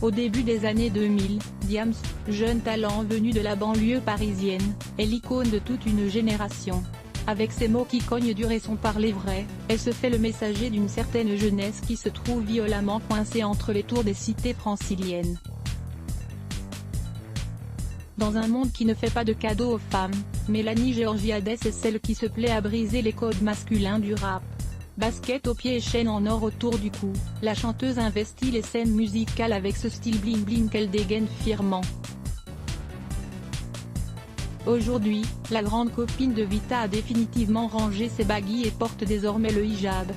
Au début des années 2000, Diams, jeune talent venu de la banlieue parisienne, est l'icône de toute une génération. Avec ses mots qui cognent dur et son parler vrai, elle se fait le messager d'une certaine jeunesse qui se trouve violemment coincée entre les tours des cités franciliennes. Dans un monde qui ne fait pas de cadeaux aux femmes, Mélanie Georgiades est celle qui se plaît à briser les codes masculins du rap. Basket aux pieds et chaîne en or autour du cou, la chanteuse investit les scènes musicales avec ce style bling bling qu'elle dégaine fièrement. Aujourd'hui, la grande copine de Vita a définitivement rangé ses baguilles et porte désormais le hijab.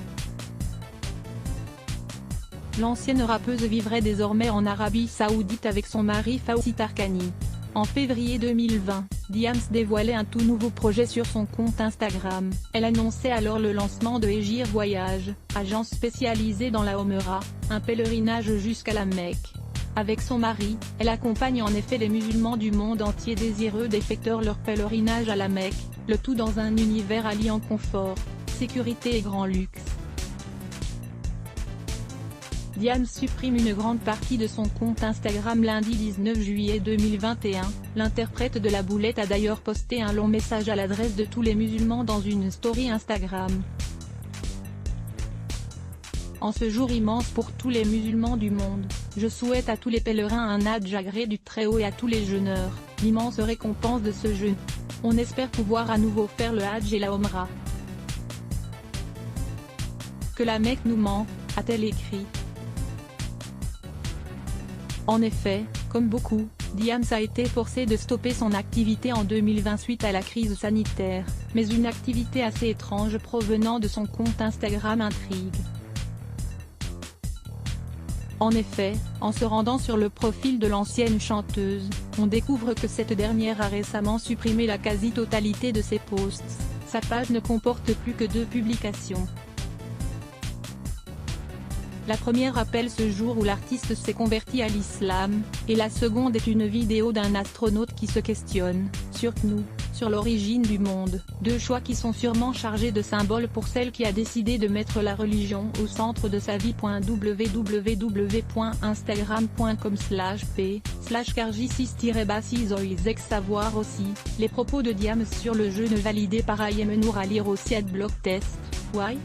L'ancienne rappeuse vivrait désormais en Arabie Saoudite avec son mari Fawzi Tarkani. En février 2020, Diams dévoilait un tout nouveau projet sur son compte Instagram. Elle annonçait alors le lancement de Hégir Voyage, agence spécialisée dans la Omra, un pèlerinage jusqu'à la Mecque. Avec son mari, elle accompagne en effet les musulmans du monde entier désireux d'effectuer leur pèlerinage à la Mecque, le tout dans un univers alliant confort, sécurité et grand luxe. Diams supprime une grande partie de son compte Instagram lundi 19 juillet 2021, l'interprète de la boulette a d'ailleurs posté un long message à l'adresse de tous les musulmans dans une story Instagram. En ce jour immense pour tous les musulmans du monde, je souhaite à tous les pèlerins un Hadj agréé du Très-Haut et à tous les jeûneurs, l'immense récompense de ce jeûne. On espère pouvoir à nouveau faire le Hadj et la Omra. Que la Mecque nous manque, a-t-elle écrit. En effet, comme beaucoup, Diams a été forcée de stopper son activité en 2020 suite à la crise sanitaire, mais une activité assez étrange provenant de son compte Instagram intrigue. En effet, en se rendant sur le profil de l'ancienne chanteuse, on découvre que cette dernière a récemment supprimé la quasi-totalité de ses posts. Sa page ne comporte plus que 2 publications. La première rappelle ce jour où l'artiste s'est converti à l'islam, et la seconde est une vidéo d'un astronaute qui se questionne, sur nous, sur l'origine du monde, 2 choix qui sont sûrement chargés de symboles pour celle qui a décidé de mettre la religion au centre de sa vie. www.instagram.com/p/karji6-6 Savoir aussi, les propos de Diams sur le jeûne validés par Ayem Nour à lire aussi @blogtest. Why?